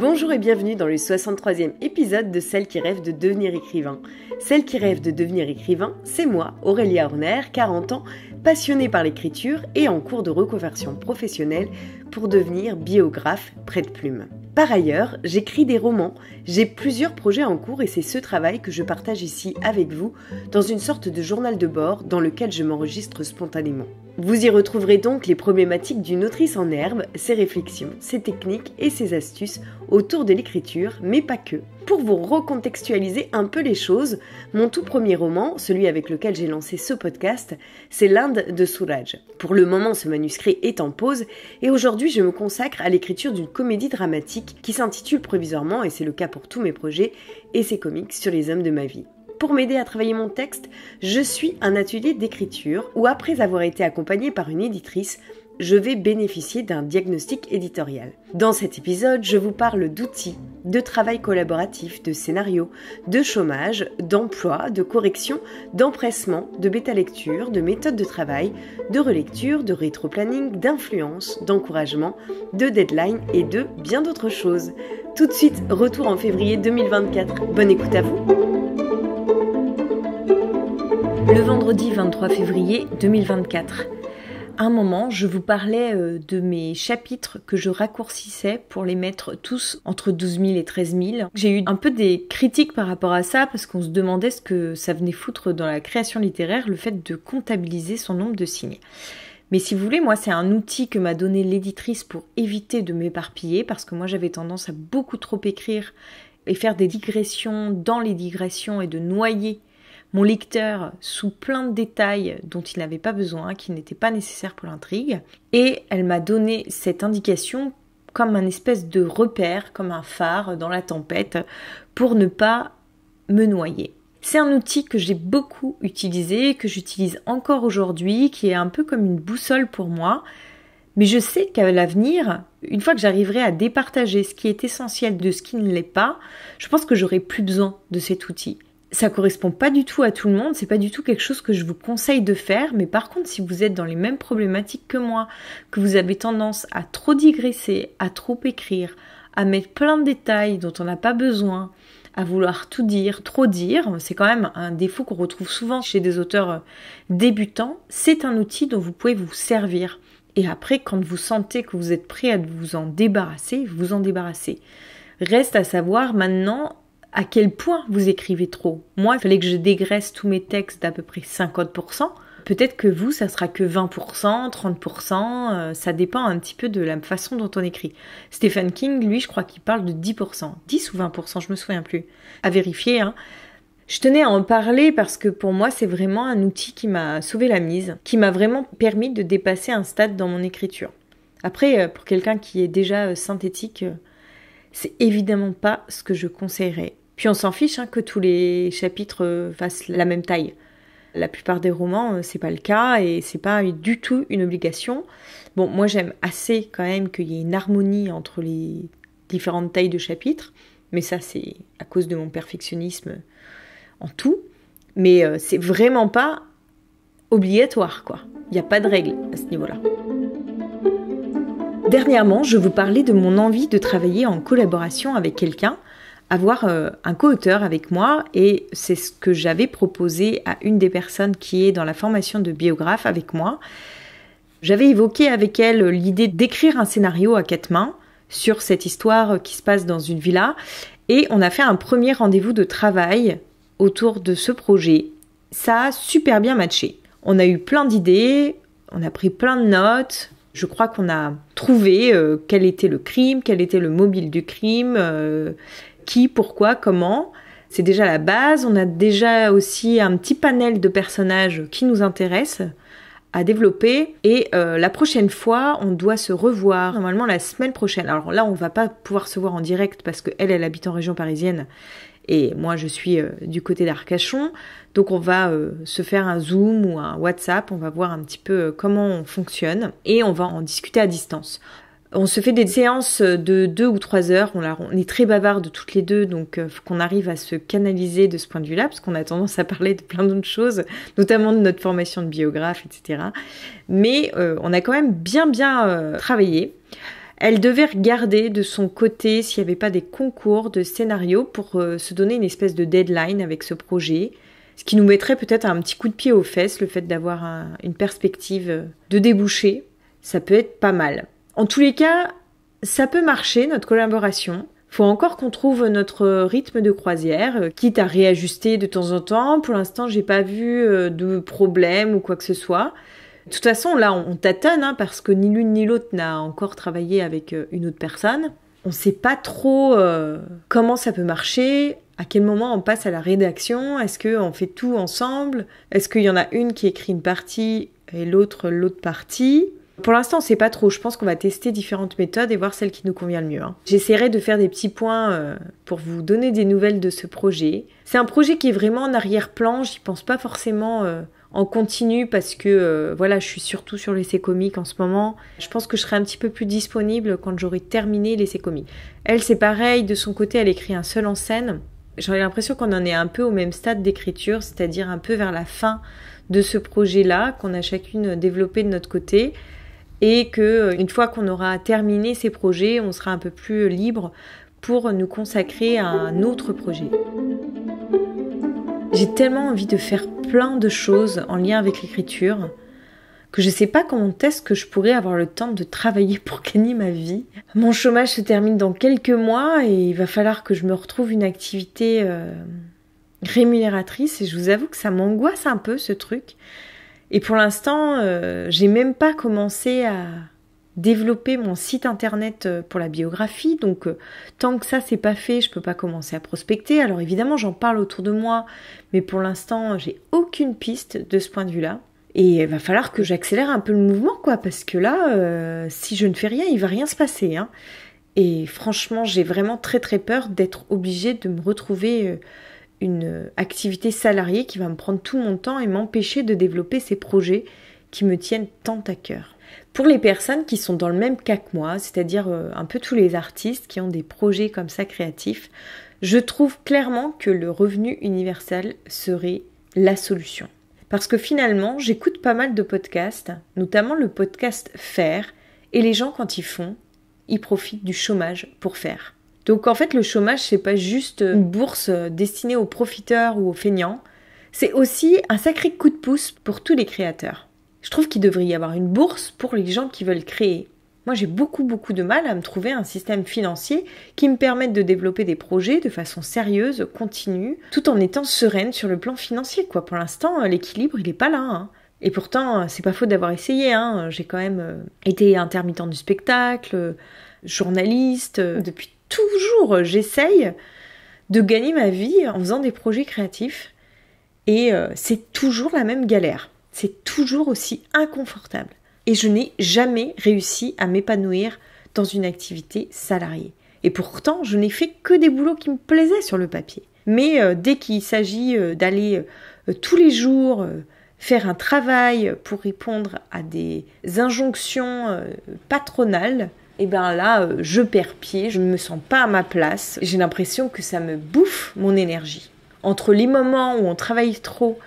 Bonjour et bienvenue dans le 63e épisode de Celle qui rêve de devenir écrivain. Celle qui rêve de devenir écrivain, c'est moi, Aurélia Horner, 40 ans, passionnée par l'écriture et en cours de reconversion professionnelle pour devenir biographe près de plume. Par ailleurs, j'écris des romans, j'ai plusieurs projets en cours et c'est ce travail que je partage ici avec vous dans une sorte de journal de bord dans lequel je m'enregistre spontanément. Vous y retrouverez donc les problématiques d'une autrice en herbe, ses réflexions, ses techniques et ses astuces autour de l'écriture, mais pas que. Pour vous recontextualiser un peu les choses, mon tout premier roman, celui avec lequel j'ai lancé ce podcast, c'est l'Inde de Suraj. Pour le moment, ce manuscrit est en pause et aujourd'hui, je me consacre à l'écriture d'une comédie dramatique qui s'intitule provisoirement, et c'est le cas pour tous mes projets, Essais comiques sur les hommes de ma vie. Pour m'aider à travailler mon texte, je suis un atelier d'écriture où, après avoir été accompagnée par une éditrice, je vais bénéficier d'un diagnostic éditorial. Dans cet épisode, je vous parle d'outils, de travail collaboratif, de scénario, de chômage, d'emploi, de correction, d'empressement, de bêta-lecture, de méthode de travail, de relecture, de rétro-planning, d'influence, d'encouragement, de deadline et de bien d'autres choses. Tout de suite, retour en février 2024. Bonne écoute à vous! Le vendredi 23 février 2024. À un moment, je vous parlais de mes chapitres que je raccourcissais pour les mettre tous entre 12 000 et 13 000. J'ai eu un peu des critiques par rapport à ça parce qu'on se demandait ce que ça venait foutre dans la création littéraire, le fait de comptabiliser son nombre de signes. Mais si vous voulez, moi, c'est un outil que m'a donné l'éditrice pour éviter de m'éparpiller parce que moi, j'avais tendance à beaucoup trop écrire et faire des digressions dans les digressions et de noyer mon lecteur sous plein de détails dont il n'avait pas besoin, qui n'étaient pas nécessaires pour l'intrigue. Et elle m'a donné cette indication comme un espèce de repère, comme un phare dans la tempête, pour ne pas me noyer. C'est un outil que j'ai beaucoup utilisé, que j'utilise encore aujourd'hui, qui est un peu comme une boussole pour moi. Mais je sais qu'à l'avenir, une fois que j'arriverai à départager ce qui est essentiel de ce qui ne l'est pas, je pense que j'aurai plus besoin de cet outil. Ça correspond pas du tout à tout le monde, c'est pas du tout quelque chose que je vous conseille de faire, mais par contre, si vous êtes dans les mêmes problématiques que moi, que vous avez tendance à trop digresser, à trop écrire, à mettre plein de détails dont on n'a pas besoin, à vouloir tout dire, trop dire, c'est quand même un défaut qu'on retrouve souvent chez des auteurs débutants, c'est un outil dont vous pouvez vous servir. Et après, quand vous sentez que vous êtes prêt à vous en débarrasser, vous en débarrassez. Reste à savoir maintenant à quel point vous écrivez trop. Moi, il fallait que je dégraisse tous mes textes d'à peu près 50%. Peut-être que vous, ça sera que 20%, 30%, ça dépend un petit peu de la façon dont on écrit. Stephen King, lui, je crois qu'il parle de 10%. 10 ou 20%, je me souviens plus. À vérifier, hein. Je tenais à en parler parce que pour moi, c'est vraiment un outil qui m'a sauvé la mise, qui m'a vraiment permis de dépasser un stade dans mon écriture. Après, pour quelqu'un qui est déjà synthétique, c'est évidemment pas ce que je conseillerais. Puis on s'en fiche que tous les chapitres fassent la même taille. La plupart des romans, c'est pas le cas et c'est pas du tout une obligation. Bon, moi j'aime assez quand même qu'il y ait une harmonie entre les différentes tailles de chapitres, mais ça c'est à cause de mon perfectionnisme en tout. Mais c'est vraiment pas obligatoire, quoi. Il n'y a pas de règle à ce niveau-là. Dernièrement, je vous parlais de mon envie de travailler en collaboration avec quelqu'un, avoir un co-auteur avec moi, et c'est ce que j'avais proposé à une des personnes qui est dans la formation de biographe avec moi. J'avais évoqué avec elle l'idée d'écrire un scénario à 4 mains sur cette histoire qui se passe dans une villa, et on a fait un premier rendez-vous de travail autour de ce projet. Ça a super bien matché. On a eu plein d'idées, on a pris plein de notes. Je crois qu'on a trouvé quel était le crime, quel était le mobile du crime, qui, pourquoi, comment. C'est déjà la base. On a déjà aussi un petit panel de personnages qui nous intéressent à développer. Et la prochaine fois, on doit se revoir, normalement la semaine prochaine. Alors là, on va pas pouvoir se voir en direct parce qu'elle habite en région parisienne. Et moi, je suis du côté d'Arcachon. Donc, on va se faire un Zoom ou un WhatsApp. On va voir un petit peu comment on fonctionne. Et on va en discuter à distance. On se fait des séances de 2 ou 3 heures. On est très bavardes toutes les deux. Donc, faut qu'on arrive à se canaliser de ce point de vue-là. Parce qu'on a tendance à parler de plein d'autres choses. Notamment de notre formation de biographe, etc. Mais on a quand même bien travaillé. Elle devait regarder de son côté s'il n'y avait pas des concours de scénarios pour se donner une espèce de deadline avec ce projet, ce qui nous mettrait peut-être un petit coup de pied aux fesses, le fait d'avoir une perspective de débouché. Ça peut être pas mal. En tous les cas, ça peut marcher, notre collaboration. Faut encore qu'on trouve notre rythme de croisière, quitte à réajuster de temps en temps. Pour l'instant, j'ai pas vu de problème ou quoi que ce soit. De toute façon, là, on tâtonne, parce que ni l'une ni l'autre n'a encore travaillé avec une autre personne. On sait pas trop comment ça peut marcher, à quel moment on passe à la rédaction, est-ce qu'on fait tout ensemble, est-ce qu'il y en a une qui écrit une partie et l'autre partie. Pour l'instant, on sait pas trop. Je pense qu'on va tester différentes méthodes et voir celle qui nous convient le mieux. J'essaierai de faire des petits points pour vous donner des nouvelles de ce projet. C'est un projet qui est vraiment en arrière-plan. J'y pense pas forcément en continu parce que je suis surtout sur l'essai comique en ce moment. Je pense que je serai un petit peu plus disponible quand j'aurai terminé l'essai comique. Elle, c'est pareil. De son côté, elle écrit un seul en scène. J'aurais l'impression qu'on en est un peu au même stade d'écriture, c'est-à-dire un peu vers la fin de ce projet-là, qu'on a chacune développé de notre côté. Et qu'une fois qu'on aura terminé ces projets, on sera un peu plus libre pour nous consacrer à un autre projet. J'ai tellement envie de faire plein de choses en lien avec l'écriture que je ne sais pas comment est-ce que je pourrais avoir le temps de travailler pour gagner ma vie. Mon chômage se termine dans quelques mois et il va falloir que je me retrouve une activité rémunératrice et je vous avoue que ça m'angoisse un peu ce truc. Et pour l'instant, j'ai même pas commencé à développer mon site internet pour la biographie. Donc, tant que ça, c'est pas fait, je peux pas commencer à prospecter. Alors évidemment, j'en parle autour de moi, mais pour l'instant, j'ai aucune piste de ce point de vue-là. Et il va falloir que j'accélère un peu le mouvement, parce que là, si je ne fais rien, il va rien se passer. Et franchement, j'ai vraiment très très peur d'être obligée de me retrouver une activité salariée qui va me prendre tout mon temps et m'empêcher de développer ces projets qui me tiennent tant à cœur. Pour les personnes qui sont dans le même cas que moi, c'est-à-dire un peu tous les artistes qui ont des projets comme ça créatifs, je trouve clairement que le revenu universel serait la solution. Parce que finalement, j'écoute pas mal de podcasts, notamment le podcast Faire, et les gens quand ils font, ils profitent du chômage pour faire. Donc en fait, le chômage, c'est pas juste une bourse destinée aux profiteurs ou aux feignants, c'est aussi un sacré coup de pouce pour tous les créateurs. Je trouve qu'il devrait y avoir une bourse pour les gens qui veulent créer. Moi, j'ai beaucoup de mal à me trouver un système financier qui me permette de développer des projets de façon sérieuse, continue, tout en étant sereine sur le plan financier, Pour l'instant, l'équilibre, il est pas là, Et pourtant, c'est pas faute d'avoir essayé, J'ai quand même été intermittent du spectacle, journaliste, depuis toujours, j'essaye de gagner ma vie en faisant des projets créatifs et c'est toujours la même galère. C'est toujours aussi inconfortable. Et je n'ai jamais réussi à m'épanouir dans une activité salariée. Et pourtant, je n'ai fait que des boulots qui me plaisaient sur le papier. Mais dès qu'il s'agit d'aller tous les jours faire un travail pour répondre à des injonctions patronales, et bien là, je perds pied, je ne me sens pas à ma place. J'ai l'impression que ça me bouffe mon énergie. Entre les moments où on travaille trop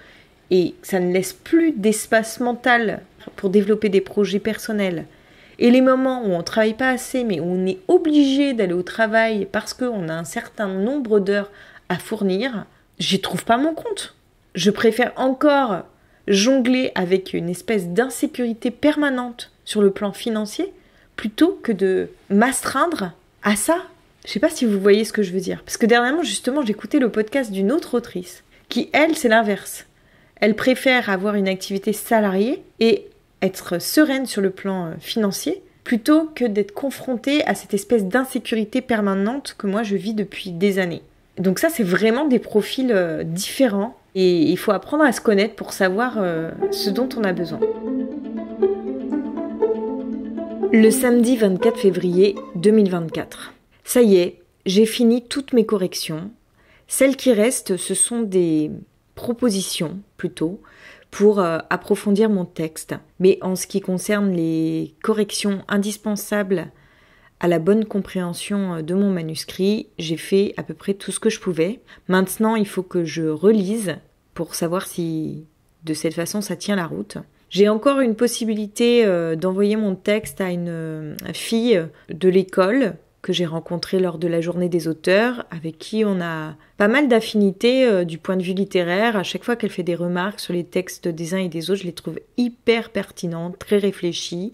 et ça ne laisse plus d'espace mental pour développer des projets personnels, et les moments où on ne travaille pas assez mais où on est obligé d'aller au travail parce qu'on a un certain nombre d'heures à fournir, j'y trouve pas mon compte. Je préfère encore jongler avec une espèce d'insécurité permanente sur le plan financier plutôt que de m'astreindre à ça. Je sais pas si vous voyez ce que je veux dire. Parce que dernièrement, justement, j'écoutais le podcast d'une autre autrice qui, elle, c'est l'inverse. Elle préfère avoir une activité salariée et être sereine sur le plan financier plutôt que d'être confrontée à cette espèce d'insécurité permanente que moi je vis depuis des années. Donc ça, c'est vraiment des profils différents et il faut apprendre à se connaître pour savoir ce dont on a besoin. Le samedi 24 février 2024. Ça y est, j'ai fini toutes mes corrections. Celles qui restent, ce sont des propositions, plutôt, pour approfondir mon texte. Mais en ce qui concerne les corrections indispensables à la bonne compréhension de mon manuscrit, j'ai fait à peu près tout ce que je pouvais. Maintenant, il faut que je relise pour savoir si, de cette façon, ça tient la route. J'ai encore une possibilité d'envoyer mon texte à une fille de l'école que j'ai rencontrée lors de la journée des auteurs, avec qui on a pas mal d'affinités du point de vue littéraire. À chaque fois qu'elle fait des remarques sur les textes des uns et des autres, je les trouve hyper pertinentes, très réfléchies.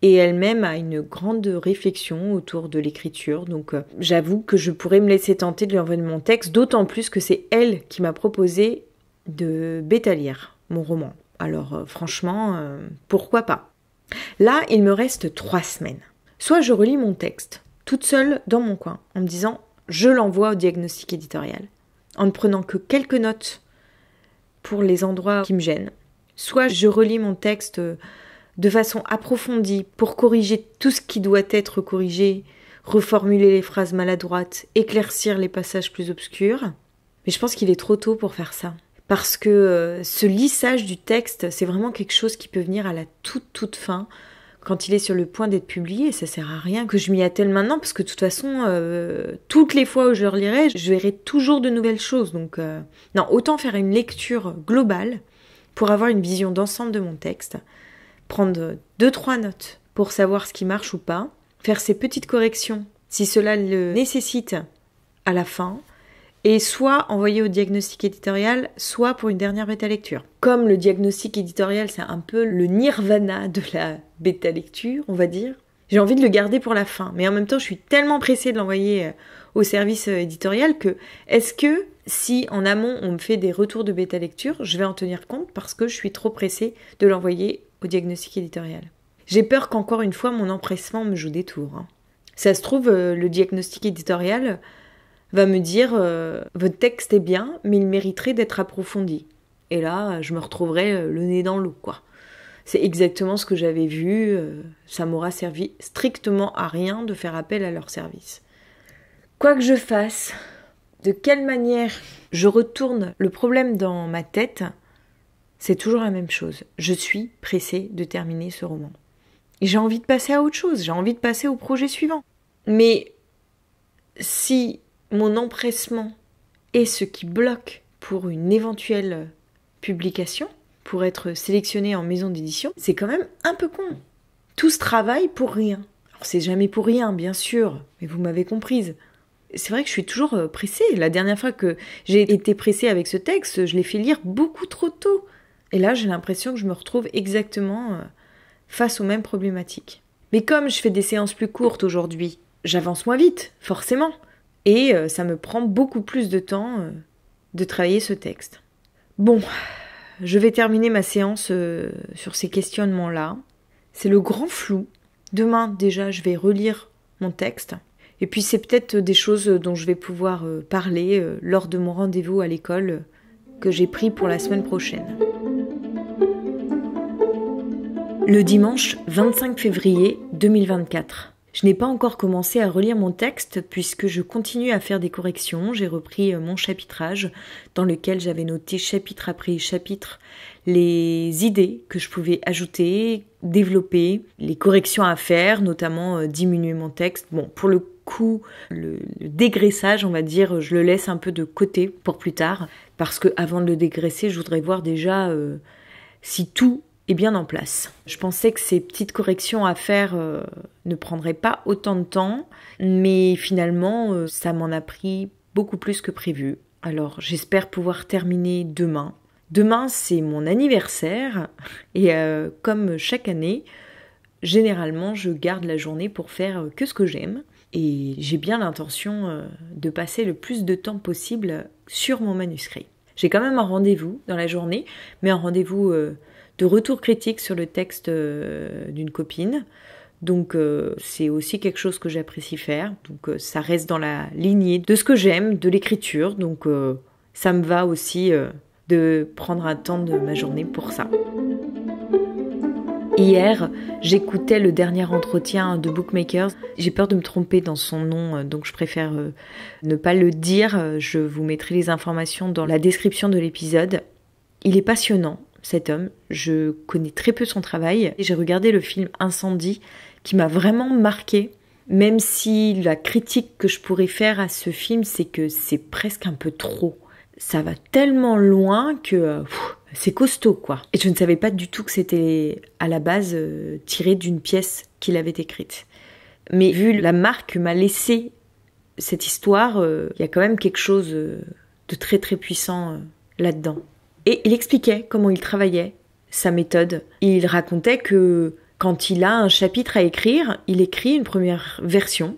Et elle-même a une grande réflexion autour de l'écriture. Donc j'avoue que je pourrais me laisser tenter de lui envoyer mon texte, d'autant plus que c'est elle qui m'a proposé de bêta-lire mon roman. Alors franchement, pourquoi pas? Là, il me reste 3 semaines. Soit je relis mon texte, toute seule dans mon coin, en me disant « je l'envoie au diagnostic éditorial », en ne prenant que quelques notes pour les endroits qui me gênent. Soit je relis mon texte de façon approfondie pour corriger tout ce qui doit être corrigé, reformuler les phrases maladroites, éclaircir les passages plus obscurs. Mais je pense qu'il est trop tôt pour faire ça. Parce que ce lissage du texte, c'est vraiment quelque chose qui peut venir à la toute fin, quand il est sur le point d'être publié, et ça sert à rien que je m'y attelle maintenant, parce que de toute façon, toutes les fois où je le relirai, je verrai toujours de nouvelles choses. Donc, non, autant faire une lecture globale pour avoir une vision d'ensemble de mon texte, prendre 2-3 notes pour savoir ce qui marche ou pas, faire ces petites corrections si cela le nécessite à la fin, et soit envoyer au diagnostic éditorial, soit pour une dernière bêta-lecture. Comme le diagnostic éditorial, c'est un peu le nirvana de la bêta-lecture, on va dire, j'ai envie de le garder pour la fin. Mais en même temps, je suis tellement pressée de l'envoyer au service éditorial que, est-ce que si en amont on me fait des retours de bêta-lecture, je vais en tenir compte parce que je suis trop pressée de l'envoyer au diagnostic éditorial. J'ai peur qu'encore une fois, mon empressement me joue des tours. Ça se trouve, le diagnostic éditorial va me dire votre texte est bien, mais il mériterait d'être approfondi. Et là, je me retrouverai le nez dans l'eau, quoi. C'est exactement ce que j'avais vu. Ça m'aura servi strictement à rien de faire appel à leur service. Quoi que je fasse, de quelle manière je retourne le problème dans ma tête, c'est toujours la même chose. Je suis pressée de terminer ce roman. Et j'ai envie de passer à autre chose. J'ai envie de passer au projet suivant. Mais si mon empressement est ce qui bloque pour une éventuelle publication, pour être sélectionnée en maison d'édition, c'est quand même un peu con. Tout ce travail pour rien. Alors c'est jamais pour rien, bien sûr, mais vous m'avez comprise. C'est vrai que je suis toujours pressée. La dernière fois que j'ai été pressée avec ce texte, je l'ai fait lire beaucoup trop tôt. Et là, j'ai l'impression que je me retrouve exactement face aux mêmes problématiques. Mais comme je fais des séances plus courtes aujourd'hui, j'avance moins vite, forcément. Et ça me prend beaucoup plus de temps de travailler ce texte. Bon, je vais terminer ma séance sur ces questionnements-là. C'est le grand flou. Demain, déjà, je vais relire mon texte. Et puis, c'est peut-être des choses dont je vais pouvoir parler lors de mon rendez-vous à l'école que j'ai pris pour la semaine prochaine. Le dimanche 25 février 2024. Je n'ai pas encore commencé à relire mon texte puisque je continue à faire des corrections. J'ai repris mon chapitrage dans lequel j'avais noté chapitre après chapitre les idées que je pouvais ajouter, développer, les corrections à faire, notamment diminuer mon texte. Bon, pour le coup, le dégraissage, on va dire, je le laisse un peu de côté pour plus tard parce que avant de le dégraisser, je voudrais voir déjà si tout est bien en place. Je pensais que ces petites corrections à faire ne prendraient pas autant de temps, mais finalement, ça m'en a pris beaucoup plus que prévu. Alors, j'espère pouvoir terminer demain. Demain, c'est mon anniversaire, et comme chaque année, généralement, je garde la journée pour faire que ce que j'aime, et j'ai bien l'intention de passer le plus de temps possible sur mon manuscrit. J'ai quand même un rendez-vous dans la journée, mais un rendez-vous de retour critique sur le texte d'une copine. Donc c'est aussi quelque chose que j'apprécie faire. Donc ça reste dans la lignée de ce que j'aime, de l'écriture. Donc ça me va aussi de prendre un temps de ma journée pour ça. Hier, j'écoutais le dernier entretien de Bookmakers. J'ai peur de me tromper dans son nom, donc je préfère ne pas le dire. Je vous mettrai les informations dans la description de l'épisode. Il est passionnant, cet homme. Je connais très peu son travail. J'ai regardé le film Incendie, qui m'a vraiment marqué. Même si la critique que je pourrais faire à ce film, c'est que c'est presque un peu trop. Ça va tellement loin que c'est costaud, quoi. Et je ne savais pas du tout que c'était à la base tiré d'une pièce qu'il avait écrite. Mais vu la marque que m'a laissée cette histoire, il y a quand même quelque chose de très très puissant là-dedans. Et il expliquait comment il travaillait, sa méthode. Il racontait que quand il a un chapitre à écrire, il écrit une première version,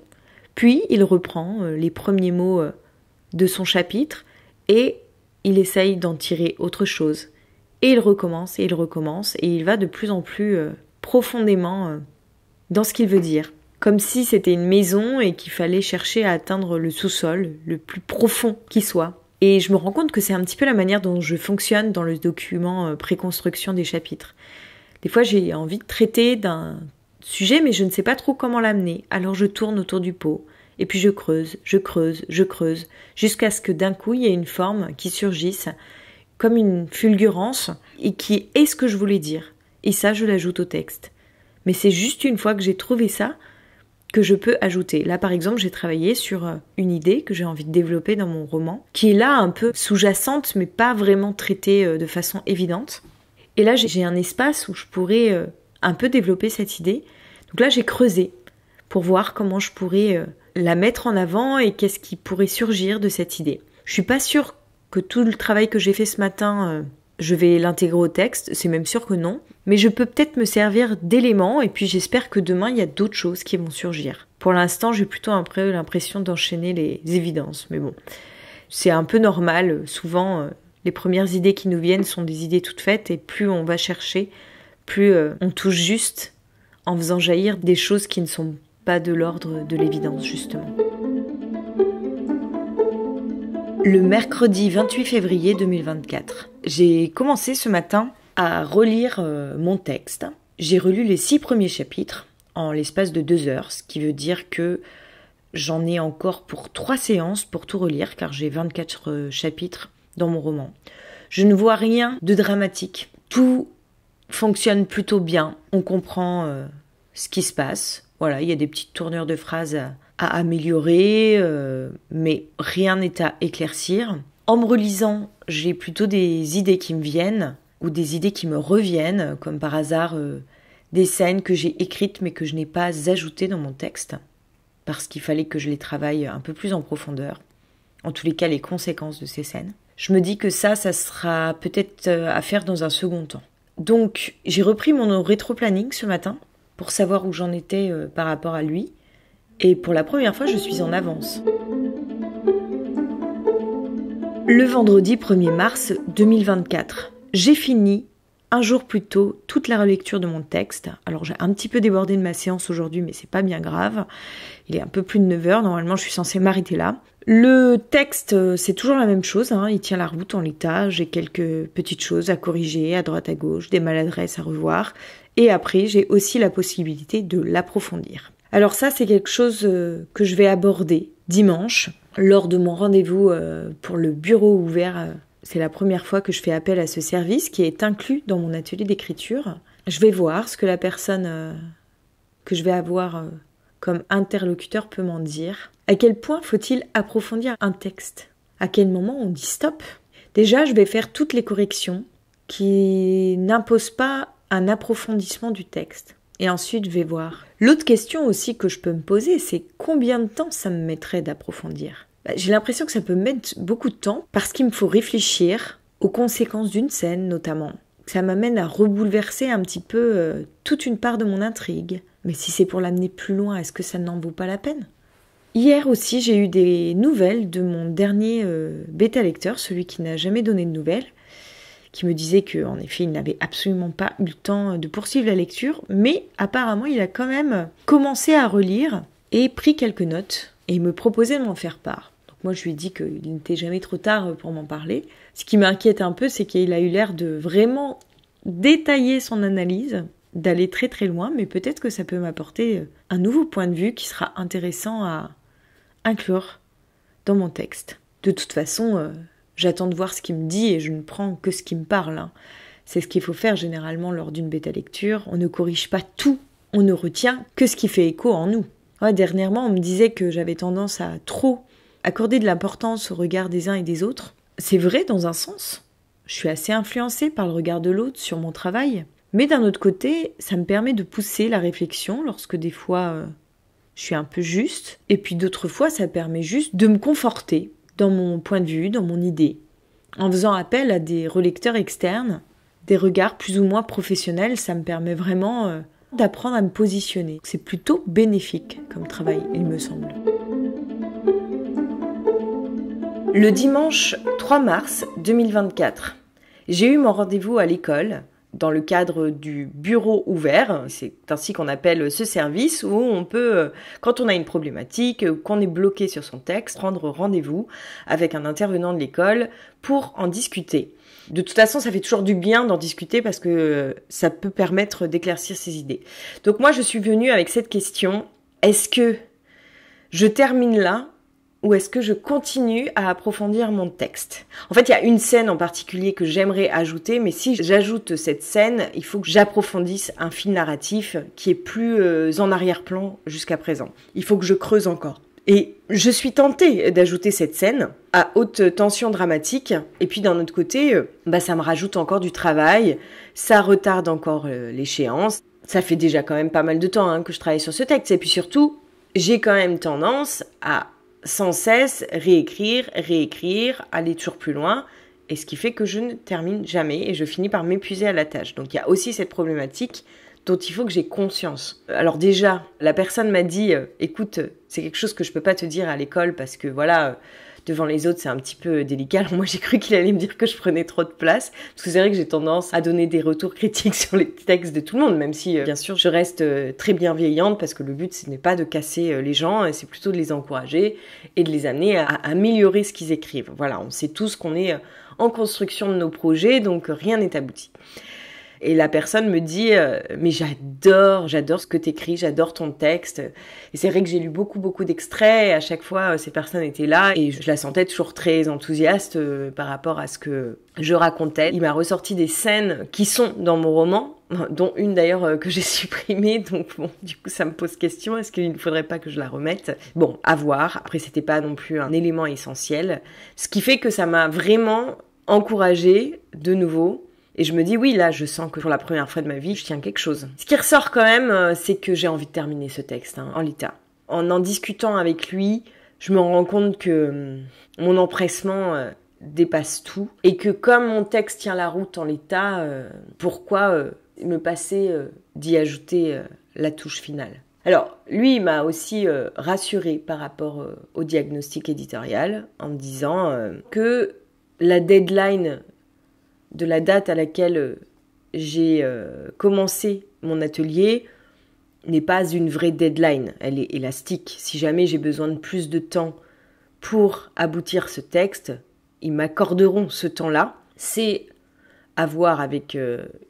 puis il reprend les premiers mots de son chapitre et il essaye d'en tirer autre chose. Et il recommence, et il va de plus en plus profondément dans ce qu'il veut dire. Comme si c'était une maison et qu'il fallait chercher à atteindre le sous-sol, le plus profond qui soit. Et je me rends compte que c'est un petit peu la manière dont je fonctionne dans le document préconstruction des chapitres. Des fois, j'ai envie de traiter d'un sujet, mais je ne sais pas trop comment l'amener. Alors je tourne autour du pot, et puis je creuse, jusqu'à ce que d'un coup, il y ait une forme qui surgisse, comme une fulgurance, et qui est ce que je voulais dire. Et ça, je l'ajoute au texte. Mais c'est juste une fois que j'ai trouvé ça, que je peux ajouter. Là, par exemple, j'ai travaillé sur une idée que j'ai envie de développer dans mon roman, qui est là un peu sous-jacente, mais pas vraiment traitée de façon évidente. Et là, j'ai un espace où je pourrais un peu développer cette idée. Donc là, j'ai creusé pour voir comment je pourrais la mettre en avant et qu'est-ce qui pourrait surgir de cette idée. Je suis pas sûre que tout le travail que j'ai fait ce matin, je vais l'intégrer au texte, c'est même sûr que non. Mais je peux peut-être me servir d'éléments et puis j'espère que demain, il y a d'autres choses qui vont surgir. Pour l'instant, j'ai plutôt l'impression d'enchaîner les évidences. Mais bon, c'est un peu normal. Souvent, les premières idées qui nous viennent sont des idées toutes faites et plus on va chercher, plus on touche juste en faisant jaillir des choses qui ne sont pas de l'ordre de l'évidence, justement. Le mercredi 28 février 2024. J'ai commencé ce matin à relire mon texte. J'ai relu les 6 premiers chapitres en l'espace de 2 heures, ce qui veut dire que j'en ai encore pour 3 séances pour tout relire, car j'ai 24 chapitres dans mon roman. Je ne vois rien de dramatique. Tout fonctionne plutôt bien. On comprend ce qui se passe. Voilà, il y a des petites tournures de phrases à améliorer, mais rien n'est à éclaircir. En me relisant, j'ai plutôt des idées qui me viennent, ou des idées qui me reviennent, comme par hasard des scènes que j'ai écrites mais que je n'ai pas ajoutées dans mon texte, parce qu'il fallait que je les travaille un peu plus en profondeur. En tous les cas, les conséquences de ces scènes. Je me dis que ça sera peut-être à faire dans un second temps. Donc, j'ai repris mon rétro-planning ce matin, pour savoir où j'en étais par rapport à lui, et pour la première fois, je suis en avance. Le vendredi 1er mars 2024, j'ai fini un jour plus tôt toute la relecture de mon texte. Alors j'ai un petit peu débordé de ma séance aujourd'hui, mais c'est pas bien grave. Il est un peu plus de 9h, normalement je suis censée m'arrêter là. Le texte, c'est toujours la même chose, il tient la route en l'état. J'ai quelques petites choses à corriger à droite à gauche, des maladresses à revoir. Et après, j'ai aussi la possibilité de l'approfondir. Alors ça, c'est quelque chose que je vais aborder dimanche, lors de mon rendez-vous pour le bureau ouvert. C'est la première fois que je fais appel à ce service qui est inclus dans mon atelier d'écriture. Je vais voir ce que la personne que je vais avoir comme interlocuteur peut m'en dire. À quel point faut-il approfondir un texte? À quel moment on dit stop? Déjà, je vais faire toutes les corrections qui n'imposent pas un approfondissement du texte. Et ensuite, je vais voir. L'autre question aussi que je peux me poser, c'est combien de temps ça me mettrait d'approfondir? J'ai l'impression que ça peut mettre beaucoup de temps parce qu'il me faut réfléchir aux conséquences d'une scène notamment. Ça m'amène à rebouleverser un petit peu toute une part de mon intrigue. Mais si c'est pour l'amener plus loin, est-ce que ça n'en vaut pas la peine? Hier aussi, j'ai eu des nouvelles de mon dernier bêta-lecteur, celui qui n'a jamais donné de nouvelles, qui me disait qu'en effet, il n'avait absolument pas eu le temps de poursuivre la lecture, mais apparemment, il a quand même commencé à relire et pris quelques notes, et il me proposait de m'en faire part. Donc moi, je lui ai dit qu'il n'était jamais trop tard pour m'en parler. Ce qui m'inquiète un peu, c'est qu'il a eu l'air de vraiment détailler son analyse, d'aller très très loin, mais peut-être que ça peut m'apporter un nouveau point de vue qui sera intéressant à inclure dans mon texte. De toute façon, j'attends de voir ce qu'il me dit et je ne prends que ce qui me parle. C'est ce qu'il faut faire généralement lors d'une bêta-lecture. On ne corrige pas tout, on ne retient que ce qui fait écho en nous. Ouais, dernièrement, on me disait que j'avais tendance à trop accorder de l'importance au regard des uns et des autres. C'est vrai dans un sens. Je suis assez influencée par le regard de l'autre sur mon travail. Mais d'un autre côté, ça me permet de pousser la réflexion lorsque des fois je suis un peu juste. Et puis d'autres fois, ça permet juste de me conforter dans mon point de vue, dans mon idée. En faisant appel à des relecteurs externes, des regards plus ou moins professionnels, ça me permet vraiment d'apprendre à me positionner. C'est plutôt bénéfique comme travail, il me semble. Le dimanche 3 mars 2024, j'ai eu mon rendez-vous à l'école dans le cadre du bureau ouvert. C'est ainsi qu'on appelle ce service où on peut, quand on a une problématique, qu'on est bloqué sur son texte, prendre rendez-vous avec un intervenant de l'école pour en discuter. De toute façon, ça fait toujours du bien d'en discuter parce que ça peut permettre d'éclaircir ses idées. Donc moi, je suis venue avec cette question, est-ce que je termine là ou est-ce que je continue à approfondir mon texte ? En fait, il y a une scène en particulier que j'aimerais ajouter, mais si j'ajoute cette scène, il faut que j'approfondisse un fil narratif qui est plus en arrière-plan jusqu'à présent. Il faut que je creuse encore. Et je suis tentée d'ajouter cette scène à haute tension dramatique. Et puis d'un autre côté, ça me rajoute encore du travail, ça retarde encore l'échéance. Ça fait déjà quand même pas mal de temps que je travaille sur ce texte. Et puis surtout, j'ai quand même tendance à sans cesse réécrire, aller toujours plus loin, et ce qui fait que je ne termine jamais et je finis par m'épuiser à la tâche. Donc il y a aussi cette problématique dont il faut que j'ai conscience. Alors déjà, la personne m'a dit écoute, c'est quelque chose que je peux pas te dire à l'école parce que voilà, devant les autres c'est un petit peu délicat. Alors moi j'ai cru qu'il allait me dire que je prenais trop de place, parce que c'est vrai que j'ai tendance à donner des retours critiques sur les textes de tout le monde, même si bien sûr je reste très bienveillante, parce que le but ce n'est pas de casser les gens, c'est plutôt de les encourager et de les amener à améliorer ce qu'ils écrivent. Voilà, on sait tous qu'on est en construction de nos projets, donc rien n'est abouti. Et la personne me dit mais j'adore ce que t'écris, j'adore ton texte. Et c'est vrai que j'ai lu beaucoup d'extraits, et à chaque fois ces personnes étaient là et je la sentais toujours très enthousiaste par rapport à ce que je racontais. Il m'a ressorti des scènes qui sont dans mon roman, dont une d'ailleurs que j'ai supprimée, donc bon, du coup ça me pose question, est-ce qu'il ne faudrait pas que je la remette ? Bon, à voir. Après c'était pas non plus un élément essentiel, ce qui fait que ça m'a vraiment encouragée de nouveau. Et je me dis, oui, là, je sens que pour la première fois de ma vie, je tiens quelque chose. Ce qui ressort quand même, c'est que j'ai envie de terminer ce texte, en l'état. En discutant avec lui, je me rends compte que mon empressement dépasse tout. Et que comme mon texte tient la route en l'état, pourquoi me passer d'y ajouter la touche finale ? Alors, lui, il m'a aussi rassurée par rapport au diagnostic éditorial, en me disant que la deadline de la date à laquelle j'ai commencé mon atelier n'est pas une vraie deadline, elle est élastique. Si jamais j'ai besoin de plus de temps pour aboutir ce texte, ils m'accorderont ce temps-là. C'est à voir avec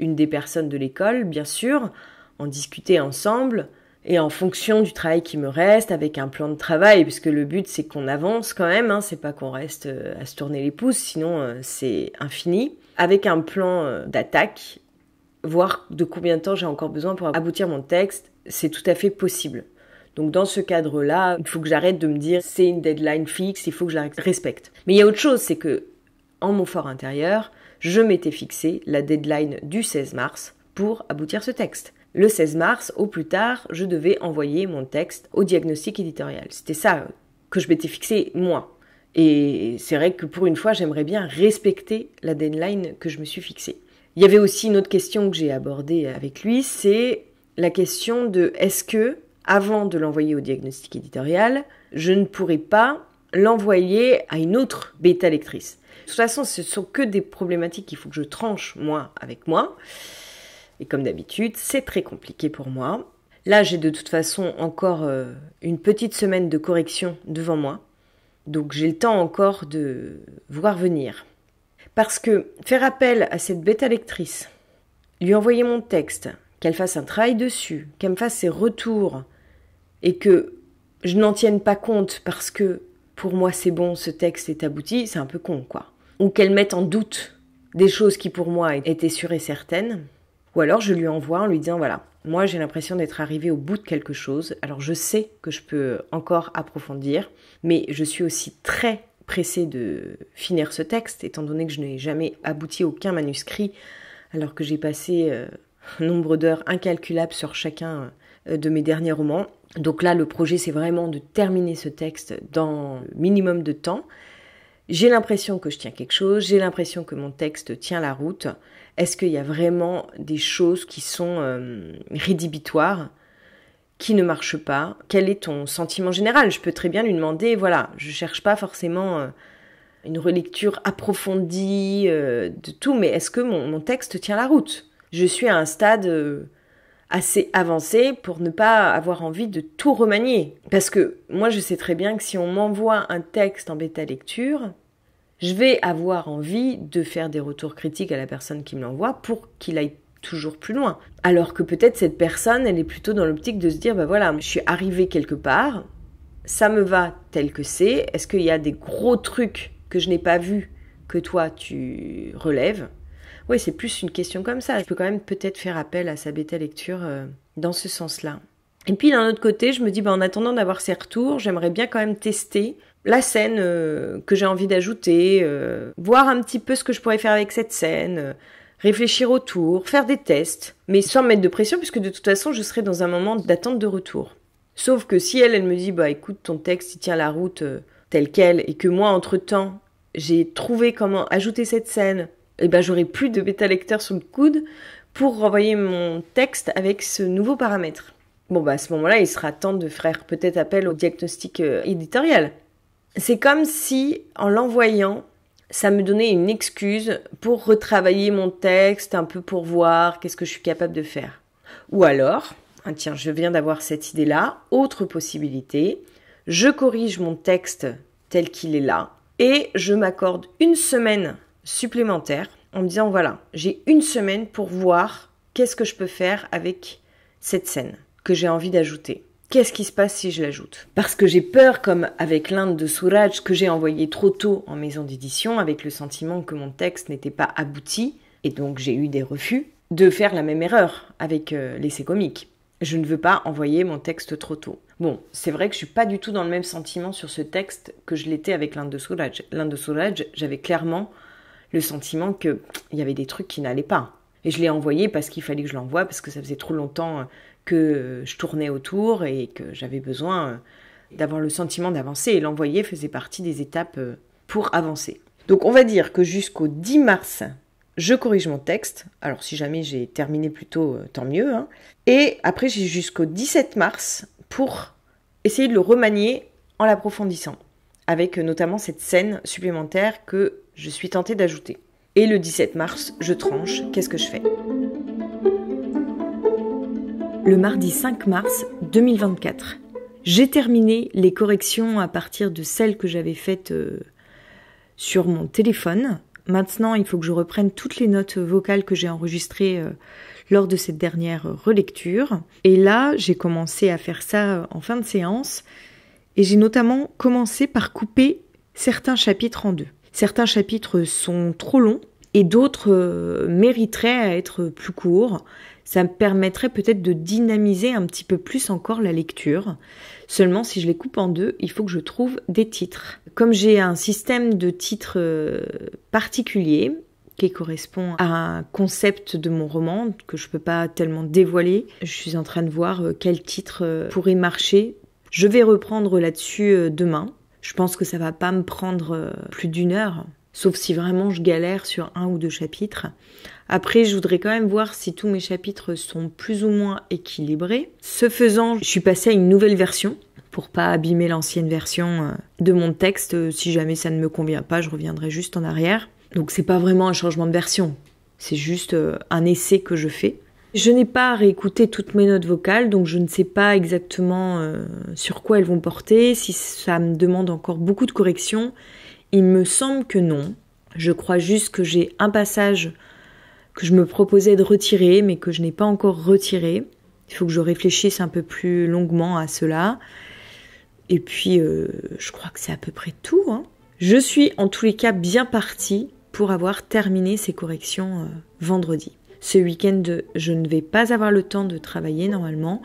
une des personnes de l'école, bien sûr, en discuter ensemble, et en fonction du travail qui me reste, avec un plan de travail, puisque le but c'est qu'on avance quand même, c'est pas qu'on reste à se tourner les pouces, sinon c'est infini. Avec un plan d'attaque, voir de combien de temps j'ai encore besoin pour aboutir mon texte, c'est tout à fait possible. Donc dans ce cadre-là, il faut que j'arrête de me dire c'est une deadline fixe, il faut que je la respecte. Mais il y a autre chose, c'est que en mon fort intérieur, je m'étais fixé la deadline du 16 mars pour aboutir ce texte. Le 16 mars, au plus tard, je devais envoyer mon texte au diagnostic éditorial. C'était ça que je m'étais fixé moi. Et c'est vrai que pour une fois, j'aimerais bien respecter la deadline que je me suis fixée. Il y avait aussi une autre question que j'ai abordée avec lui, c'est la question de est-ce que, avant de l'envoyer au diagnostic éditorial, je ne pourrais pas l'envoyer à une autre bêta lectrice. De toute façon, ce sont que des problématiques qu'il faut que je tranche, moi, avec moi. Et comme d'habitude, c'est très compliqué pour moi. Là, j'ai de toute façon encore une petite semaine de correction devant moi. Donc j'ai le temps encore de voir venir. Parce que faire appel à cette bêta lectrice, lui envoyer mon texte, qu'elle fasse un travail dessus, qu'elle me fasse ses retours, et que je n'en tienne pas compte parce que pour moi c'est bon, ce texte est abouti, c'est un peu con quoi. Ou qu'elle mette en doute des choses qui pour moi étaient sûres et certaines. Ou alors je lui envoie en lui disant voilà, moi j'ai l'impression d'être arrivée au bout de quelque chose, alors je sais que je peux encore approfondir, mais je suis aussi très pressée de finir ce texte, étant donné que je n'ai jamais abouti aucun manuscrit, alors que j'ai passé un nombre d'heures incalculable sur chacun de mes derniers romans. Donc là, le projet, c'est vraiment de terminer ce texte dans le minimum de temps. J'ai l'impression que je tiens quelque chose, j'ai l'impression que mon texte tient la route. Est-ce qu'il y a vraiment des choses qui sont rédhibitoires, qui ne marchent pas? Quel est ton sentiment général? Je peux très bien lui demander, voilà, je cherche pas forcément une relecture approfondie de tout, mais est-ce que mon texte tient la route? Je suis à un stade assez avancé pour ne pas avoir envie de tout remanier. Parce que moi, je sais très bien que si on m'envoie un texte en bêta lecture, je vais avoir envie de faire des retours critiques à la personne qui me l'envoie pour qu'il aille toujours plus loin. Alors que peut-être cette personne, elle est plutôt dans l'optique de se dire, bah voilà, je suis arrivée quelque part, ça me va tel que c'est, est-ce qu'il y a des gros trucs que je n'ai pas vus que toi tu relèves? Oui, c'est plus une question comme ça. Je peux quand même peut-être faire appel à sa bêta lecture dans ce sens-là. Et puis d'un autre côté, je me dis, en attendant d'avoir ces retours, j'aimerais bien quand même tester la scène que j'ai envie d'ajouter, voir un petit peu ce que je pourrais faire avec cette scène, réfléchir autour, faire des tests, mais sans mettre de pression, puisque de toute façon, je serai dans un moment d'attente de retour. Sauf que si elle me dit, écoute, ton texte, il tient la route tel quel, et que moi, entre-temps, j'ai trouvé comment ajouter cette scène, et j'aurai plus de bêta-lecteur sous le coude pour renvoyer mon texte avec ce nouveau paramètre. À ce moment-là, il sera temps de faire peut-être appel au diagnostic éditorial. C'est comme si, en l'envoyant, ça me donnait une excuse pour retravailler mon texte, un peu pour voir qu'est-ce que je suis capable de faire. Ou alors, tiens, je viens d'avoir cette idée-là, autre possibilité, je corrige mon texte tel qu'il est là, et je m'accorde une semaine supplémentaire en me disant, voilà, j'ai une semaine pour voir qu'est-ce que je peux faire avec cette scène que j'ai envie d'ajouter. Qu'est-ce qui se passe si je l'ajoute? Parce que j'ai peur, comme avec l'Inde de Suraj, que j'ai envoyé trop tôt en maison d'édition, avec le sentiment que mon texte n'était pas abouti, et donc j'ai eu des refus, de faire la même erreur avec l'essai comique. Je ne veux pas envoyer mon texte trop tôt. C'est vrai que je suis pas du tout dans le même sentiment sur ce texte que je l'étais avec l'Inde de Suraj. L'Inde de Suraj, j'avais clairement le sentiment qu'il y avait des trucs qui n'allaient pas. Et je l'ai envoyé parce qu'il fallait que je l'envoie, parce que ça faisait trop longtemps que je tournais autour et que j'avais besoin d'avoir le sentiment d'avancer. Et l'envoyer faisait partie des étapes pour avancer. Donc on va dire que jusqu'au 10 mars, je corrige mon texte. Alors si jamais j'ai terminé plus tôt, tant mieux. Et après j'ai jusqu'au 17 mars pour essayer de le remanier en l'approfondissant. Avec notamment cette scène supplémentaire que je suis tentée d'ajouter. Et le 17 mars, je tranche. Qu'est-ce que je fais? Le mardi 5 mars 2024. J'ai terminé les corrections à partir de celles que j'avais faites sur mon téléphone. Maintenant, il faut que je reprenne toutes les notes vocales que j'ai enregistrées lors de cette dernière relecture. Et là, j'ai commencé à faire ça en fin de séance. Et j'ai notamment commencé par couper certains chapitres en deux. Certains chapitres sont trop longs et d'autres mériteraient à être plus courts. Ça me permettrait peut-être de dynamiser un petit peu plus encore la lecture. Seulement, si je les coupe en deux, il faut que je trouve des titres. Comme j'ai un système de titres particulier qui correspond à un concept de mon roman que je peux pas tellement dévoiler, je suis en train de voir quel titre pourrait marcher. Je vais reprendre là-dessus demain. Je pense que ça va pas me prendre plus d'1 heure, sauf si vraiment je galère sur 1 ou 2 chapitres. Après, je voudrais quand même voir si tous mes chapitres sont plus ou moins équilibrés. Ce faisant, je suis passée à une nouvelle version pour pas abîmer l'ancienne version de mon texte. Si jamais ça ne me convient pas, je reviendrai juste en arrière. Donc c'est pas vraiment un changement de version, c'est juste un essai que je fais. Je n'ai pas réécouté toutes mes notes vocales, donc je ne sais pas exactement sur quoi elles vont porter, si ça me demande encore beaucoup de corrections. Il me semble que non. Je crois juste que j'ai un passage que je me proposais de retirer, mais que je n'ai pas encore retiré. Il faut que je réfléchisse un peu plus longuement à cela. Et puis, je crois que c'est à peu près tout. Je suis en tous les cas bien partie pour avoir terminé ces corrections vendredi. Ce week-end, je ne vais pas avoir le temps de travailler normalement,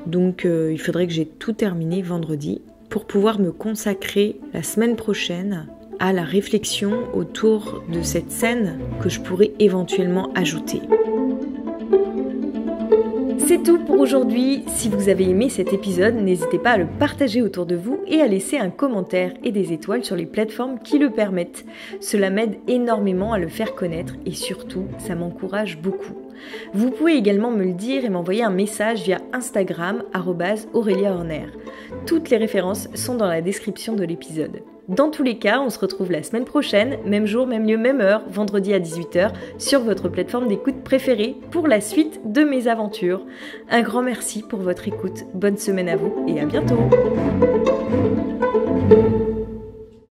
donc il faudrait que j'ai tout terminé vendredi pour pouvoir me consacrer la semaine prochaine à la réflexion autour de cette scène que je pourrais éventuellement ajouter. C'est tout pour aujourd'hui. Si vous avez aimé cet épisode, n'hésitez pas à le partager autour de vous et à laisser un commentaire et des étoiles sur les plateformes qui le permettent. Cela m'aide énormément à le faire connaître et surtout, ça m'encourage beaucoup. Vous pouvez également me le dire et m'envoyer un message via Instagram @AureliaHorner. Toutes les références sont dans la description de l'épisode. Dans tous les cas, on se retrouve la semaine prochaine, même jour, même lieu, même heure, vendredi à 18h, sur votre plateforme d'écoute préférée pour la suite de mes aventures. Un grand merci pour votre écoute, bonne semaine à vous et à bientôt.